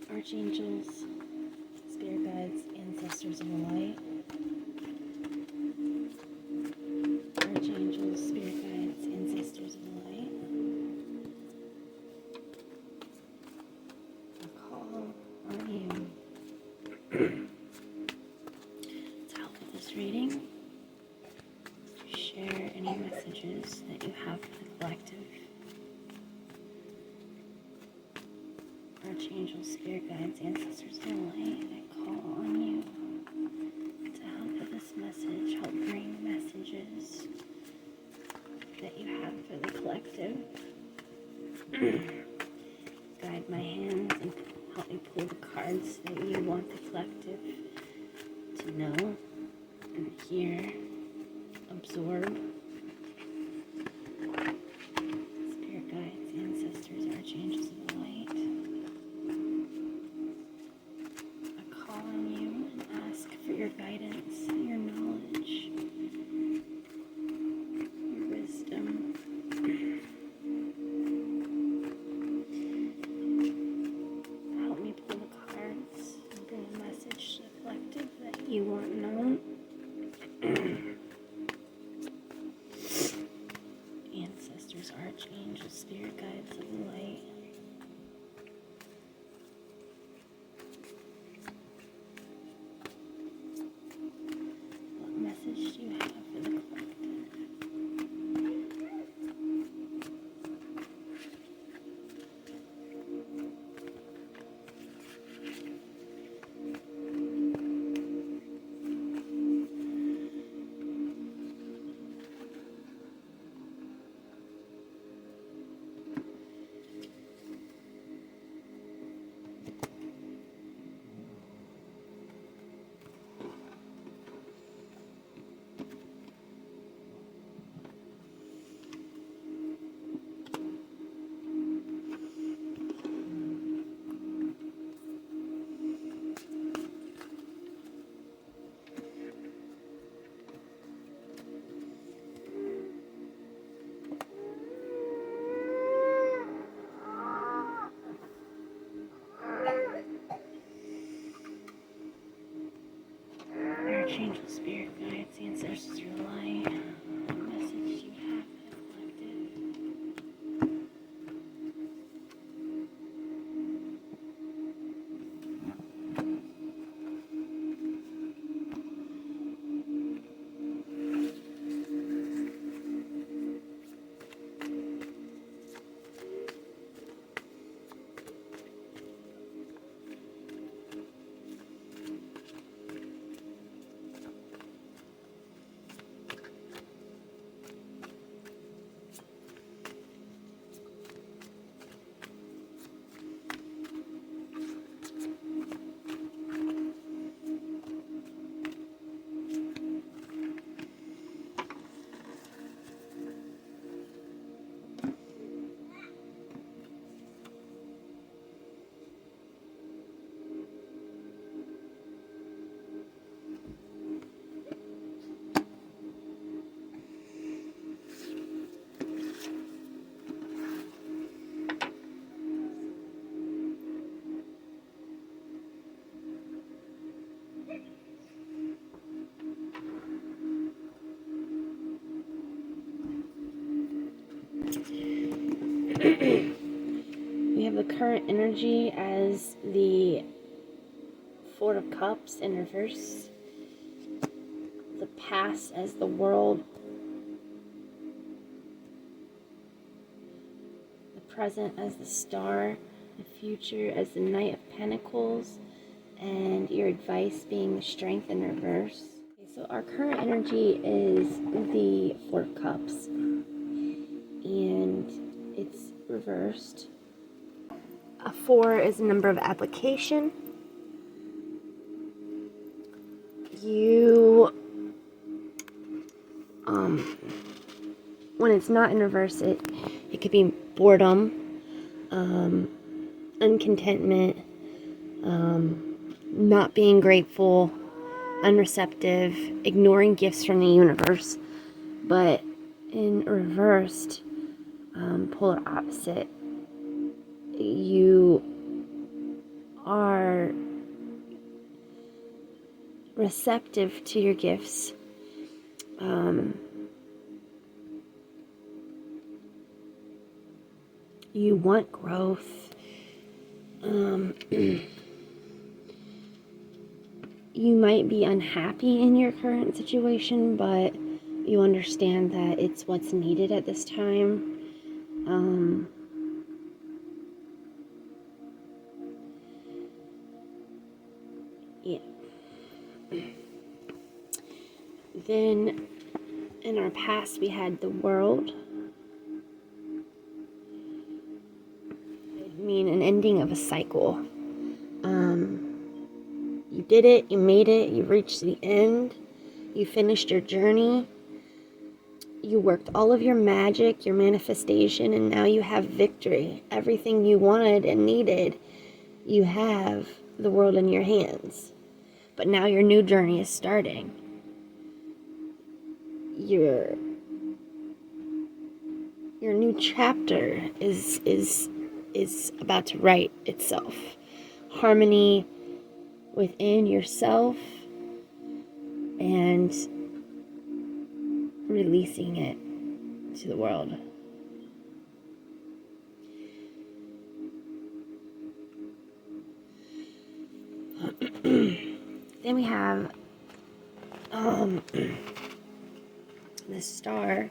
Archangels, spirit guides, ancestors of the light. Archangels, spirit guides, ancestors of the light. I call on you to help with this reading, to share any messages that you have for the collective. Archangels, spirit guides, ancestors of the light, I call on you to help with this message, help bring messages that you have for the collective. Guide my hands and help me pull the cards that you want the collective to know and hear, absorb. Spirit guides, ancestors, archangels of the light, I call on you and ask for your guidance, your knowledge, your wisdom. Help me pull the cards and bring a message to the collective that you want known. Ancestors, archangels, spirit guides of the light, what message do you have for the collective? Archangel, spirit guides, ancestors of the light, what message do you have for the collective? We have the current energy as the Four of Cups in reverse, the past as the World, the present as the Star, the future as the Knight of Pentacles, and your advice being the Strength in reverse. Okay, so our current energy is the Four of Cups, and it's reversed. A 4 is a number of application. You, when it's not in reverse, it could be boredom, uncontentment, not being grateful, unreceptive, ignoring gifts from the universe. But in reversed, polar opposite, you are receptive to your gifts. You want growth. You might be unhappy in your current situation, but you understand that it's what's needed at this time. Yeah. Then in our past, we had the World. It mean an ending of a cycle. You did it, you made it, you reached the end, you finished your journey, you worked all of your magic, your manifestation, and now you have victory. Everything you wanted and needed, you have the world in your hands. But now your new journey is starting. Your new chapter is about to write itself. Harmony within yourself and releasing it to the world. Then we have the Star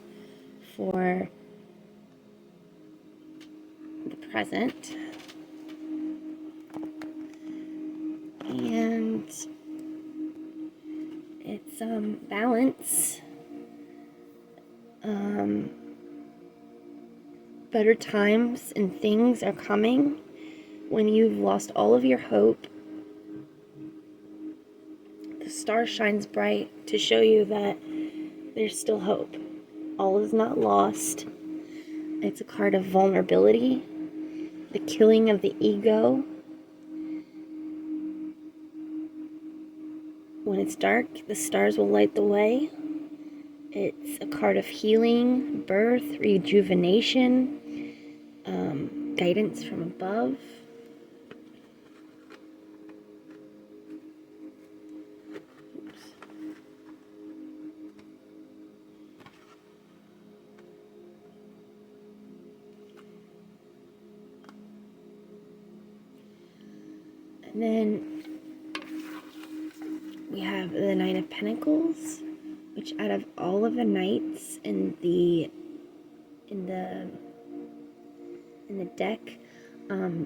for the present, and it's balance, better times and things are coming when you've lost all of your hope. The star shines bright to show you that there's still hope. All is not lost. It's a card of vulnerability, the killing of the ego. When it's dark, the stars will light the way. It's a card of healing, birth, rejuvenation, guidance from above. And then we have the Knight of Pentacles, which out of all of the knights in the deck,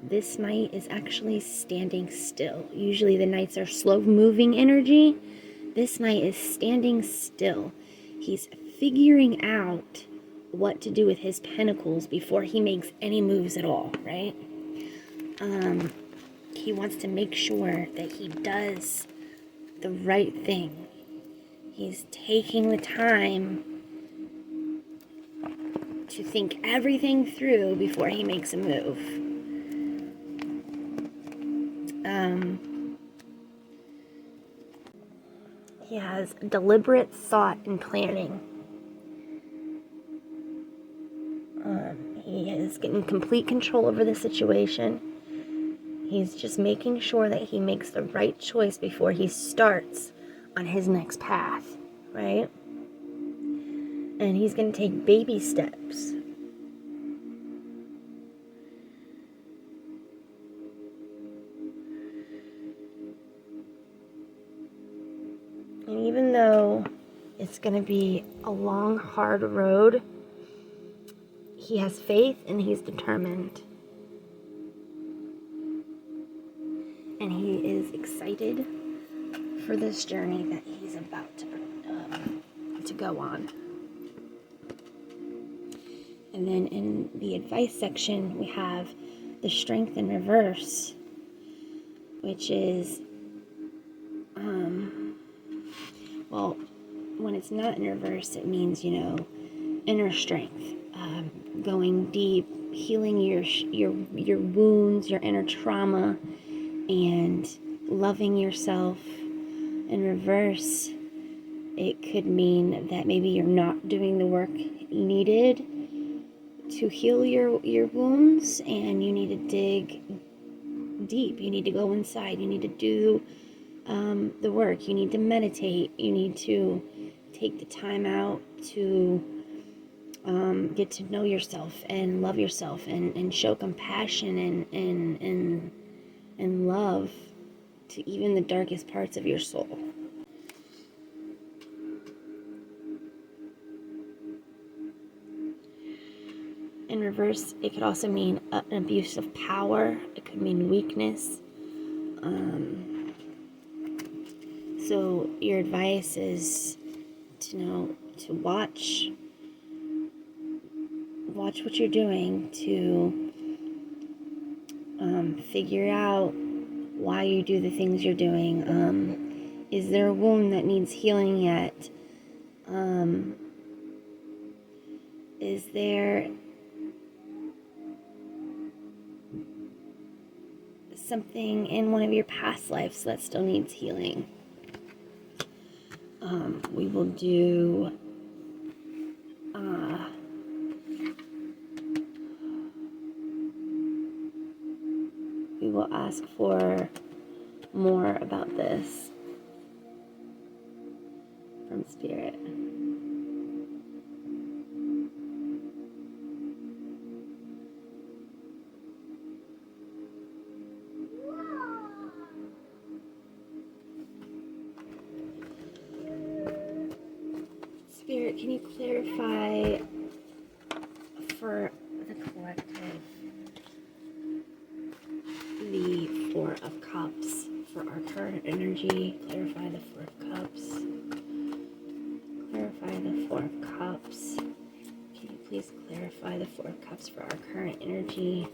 this knight is actually standing still. Usually the knights are slow moving energy. This knight is standing still. He's figuring out what to do with his pentacles before he makes any moves at all, right? He wants to make sure that he does the right thing. He's taking the time to think everything through before he makes a move. He has deliberate thought and planning. He is getting complete control over the situation. He's just making sure that he makes the right choice before he starts on his next path, right? And he's going to take baby steps. even though it's going to be a long, hard road, he has faith and he's determined. And he is excited for this journey that he's about to go on. And then in the advice section, we have the strength in reverse, which is, well, when it's not in reverse, it means, inner strength, going deep, healing your wounds, your inner trauma, and loving yourself. In reverse, it could mean that maybe you're not doing the work needed to heal your wounds, and you need to dig deep. You need to go inside. You need to do the work. You need to meditate. You need to take the time out to get to know yourself and love yourself and show compassion and love to even the darkest parts of your soul. In reverse, it could also mean an abuse of power. It could mean weakness. So your advice is to watch what you're doing, to figure out why you do the things you're doing. Is there a wound that needs healing yet? Is there something in one of your past lives that still needs healing? We will do we will ask for more about this from Spirit. Spirit, can you clarify for the collective the Four of Cups for our current energy? Clarify the Four of Cups. Clarify the Four of Cups. Can you please clarify the Four of Cups for our current energy?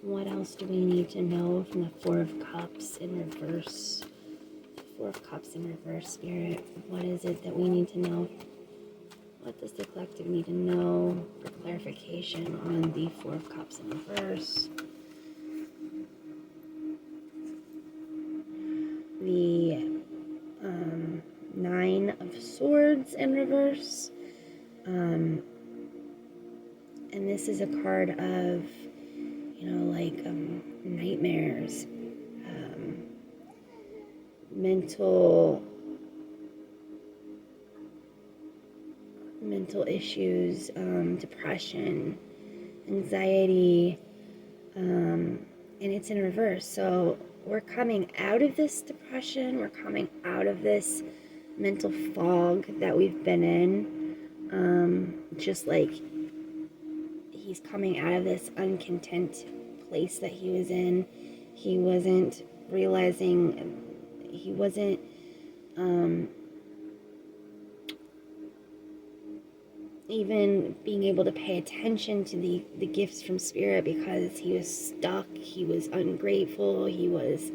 What else do we need to know from the Four of Cups in reverse? The Four of Cups in reverse, Spirit. What is it that we need to know? What does the collective need to know for clarification on the Four of Cups in reverse? The Nine of Swords in reverse. And this is a card of, nightmares, mental issues, depression, anxiety, and it's in reverse. So we're coming out of this depression, we're coming out of this mental fog that we've been in, just like he's coming out of this uncontent place that he was in. He wasn't realizing, he wasn't even being able to pay attention to the gifts from Spirit because he was stuck, he was ungrateful, he was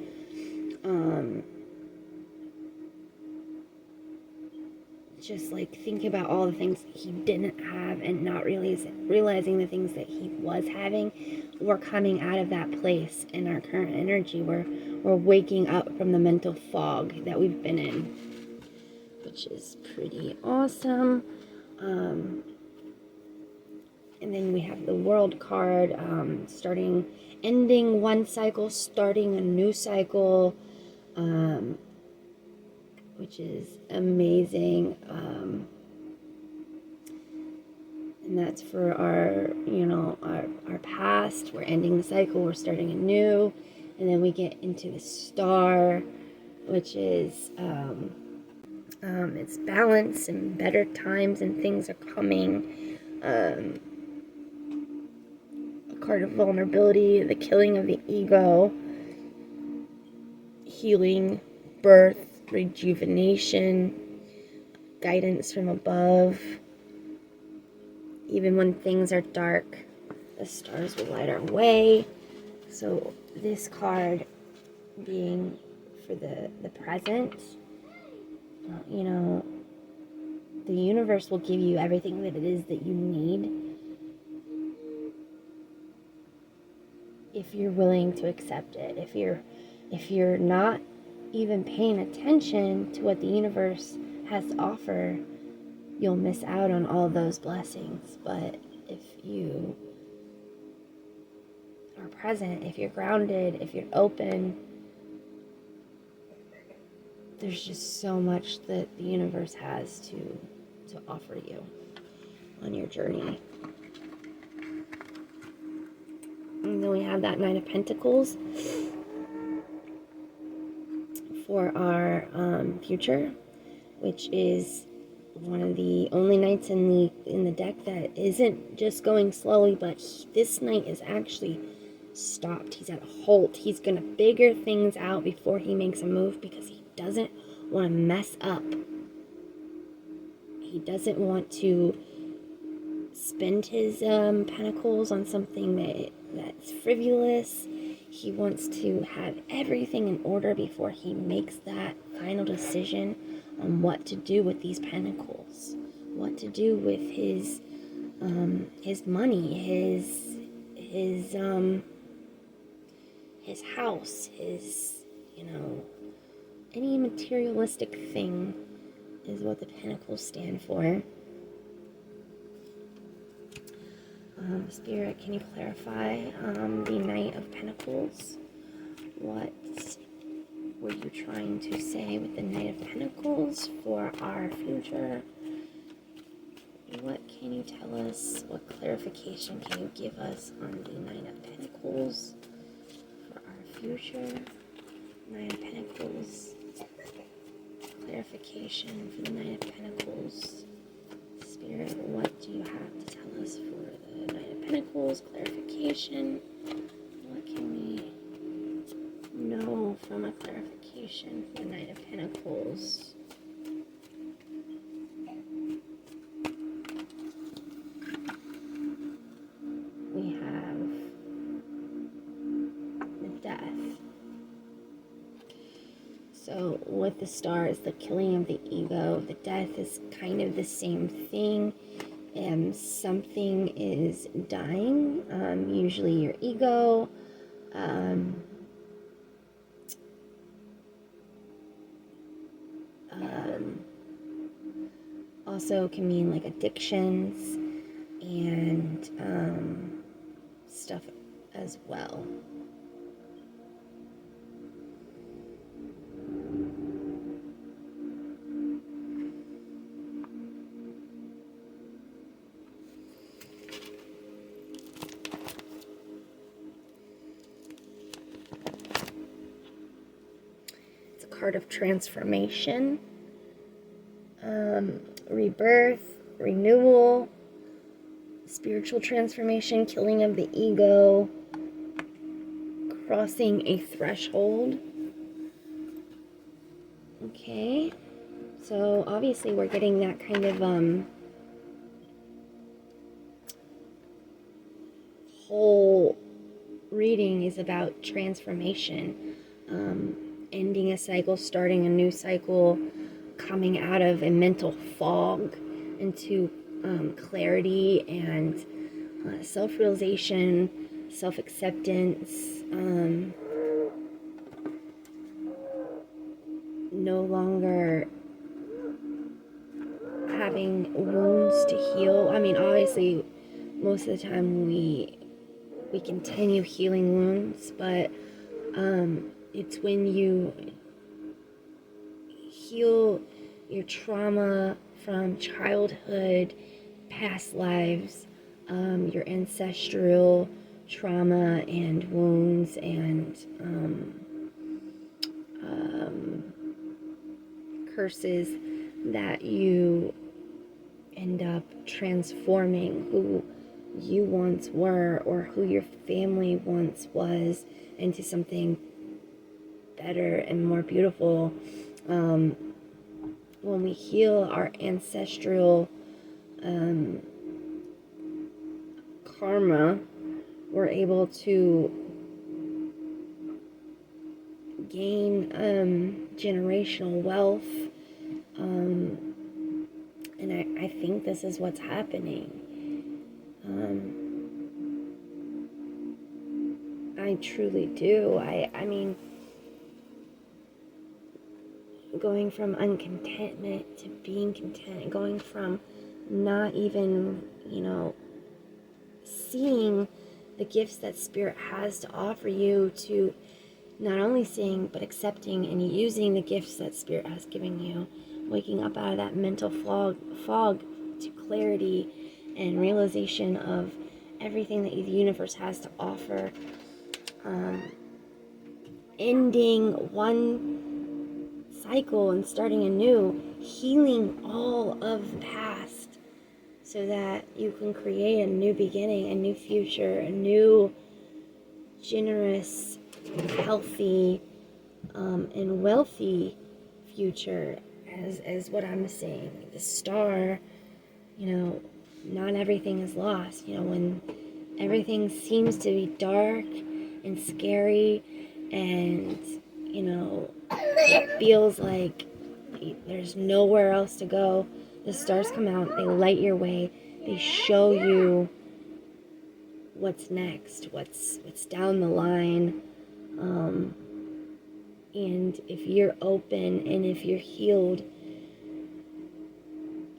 just like thinking about all the things he didn't have and not realizing the things that he was having. We're coming out of that place in our current energy. We're waking up from the mental fog that we've been in, which is pretty awesome. And then we have the World card, ending one cycle, starting a new cycle, which is amazing. And that's for our past. We're ending the cycle, we're starting anew. And then we get into the Star, which is It's balance and better times and things are coming. A card of vulnerability, the killing of the ego, healing, birth, rejuvenation, guidance from above. Even when things are dark, the stars will light our way. So this card being for the present, you know, the universe will give you everything that it is that you need if you're willing to accept it. If you're not even paying attention to what the universe has to offer, you'll miss out on all those blessings. But if you are present, if you're grounded, if you're open, there's just so much that the universe has to offer you on your journey. And then we have that Knight of Pentacles for our future, which is one of the only knights in the deck that isn't just going slowly, but this knight is actually stopped. He's at a halt. He's gonna figure things out before he makes a move because he doesn't want to mess up. He doesn't want to spend his pentacles on something that's frivolous. He wants to have everything in order before he makes that final decision on what to do with these pentacles, what to do with his money, his house, his, any materialistic thing is what the pentacles stand for. Spirit, can you clarify the Knight of Pentacles? What were you trying to say with the Knight of Pentacles for our future? What can you tell us? What clarification can you give us on the Knight of Pentacles for our future? Knight of Pentacles. Clarification for the Knight of Pentacles. Spirit, what do you have to tell us for the Knight of Pentacles? Clarification. What can we know from a clarification for the Knight of Pentacles? We have the Death. So with the Star is the killing of the ego. The Death is kind of the same thing. Something is dying, usually your ego. Also can mean like addictions and stuff as well. It's a card of transformation, rebirth, renewal, spiritual transformation, killing of the ego, crossing a threshold. Okay, so obviously we're getting that kind of whole reading is about transformation, ending a cycle, starting a new cycle, coming out of a mental fog into clarity and self-realization, self-acceptance, no longer having wounds to heal. I mean, obviously, most of the time we continue healing wounds, but it's when you heal your trauma from childhood, past lives, your ancestral trauma and wounds and curses that you end up transforming who you once were or who your family once was into something better and more beautiful. When we heal our ancestral karma, we're able to gain generational wealth. And I think this is what's happening. I truly do. I mean, going from uncontentment to being content, going from not even, seeing the gifts that Spirit has to offer you, to not only seeing but accepting and using the gifts that Spirit has given you, waking up out of that mental fog to clarity and realization of everything that the universe has to offer, ending one cycle and starting a new, healing all of the past so that you can create a new beginning, a new future, a new generous, healthy, and wealthy future, as what I'm saying. The star, not everything is lost. When everything seems to be dark and scary and, it feels like there's nowhere else to go, the stars come out, they light your way, they show you what's next, what's down the line. And if you're open and if you're healed,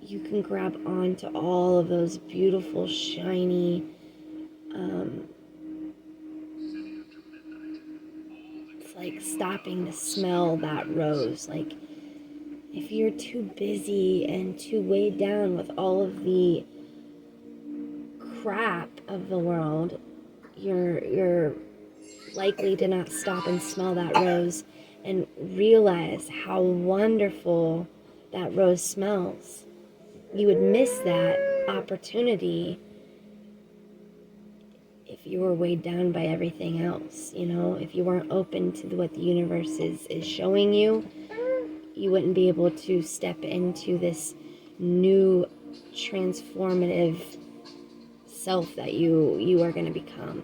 you can grab onto all of those beautiful, shiny, it's like stopping to smell that rose. Like, if you're too busy and too weighed down with all of the crap of the world, you're likely to not stop and smell that rose and realize how wonderful that rose smells. You would miss that opportunity if you were weighed down by everything else. If you weren't open to what the universe is showing you, you wouldn't be able to step into this new transformative self that you are going to become.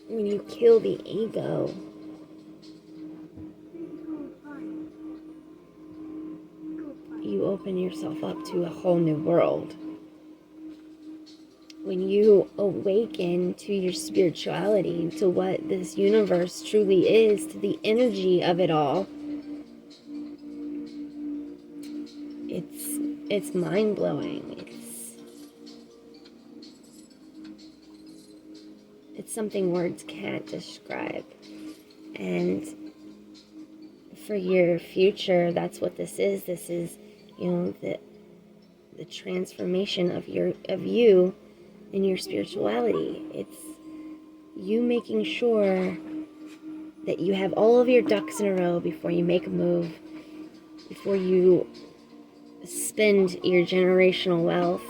When you kill the ego, you open yourself up to a whole new world. When you awaken to your spirituality, to what this universe truly is, to the energy of it all, it's mind-blowing. It's something words can't describe. And for your future, that's what this is. This is, the transformation of you and your spirituality. It's you making sure that you have all of your ducks in a row before you make a move, before you spend your generational wealth,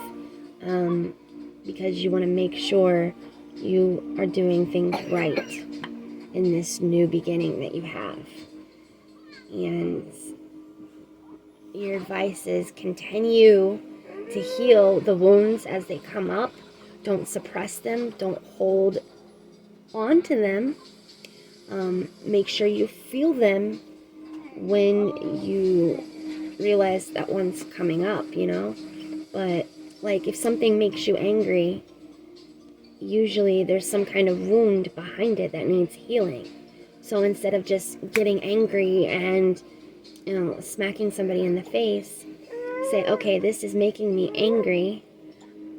because you want to make sure you are doing things right in this new beginning that you have. And your advice is continue to heal the wounds as they come up. Don't suppress them. Don't hold on to them. Make sure you feel them when you realize that one's coming up, But, like, if something makes you angry, usually there's some kind of wound behind it that needs healing. So instead of just getting angry and, smacking somebody in the face, say, okay, this is making me angry.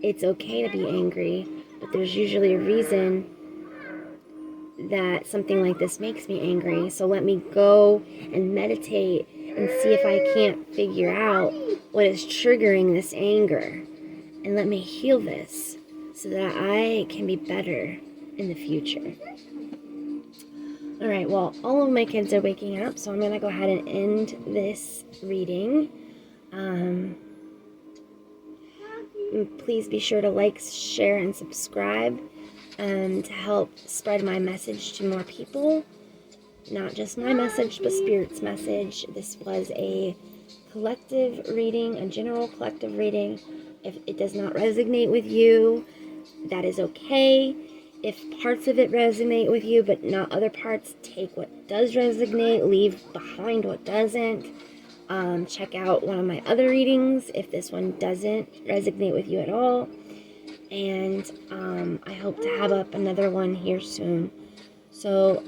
It's okay to be angry, but there's usually a reason that something like this makes me angry. So let me go and meditate and see if I can't figure out what is triggering this anger. And let me heal this so that I can be better in the future. Alright, well, all of my kids are waking up, so I'm going to go ahead and end this reading. Please be sure to like, share, and subscribe to help spread my message to more people. Not just my message, but Spirit's message. This was a collective reading, a general collective reading. If it does not resonate with you, that is okay. If parts of it resonate with you, but not other parts, take what does resonate, leave behind what doesn't. Check out one of my other readings if this one doesn't resonate with you at all. And I hope to have up another one here soon. So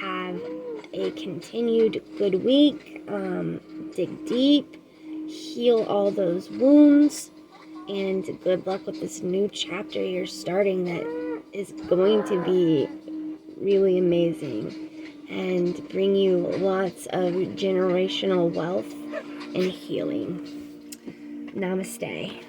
have a continued good week. Dig deep, heal all those wounds, and good luck with this new chapter you're starting that is going to be really amazing and bring you lots of generational wealth and healing. Namaste.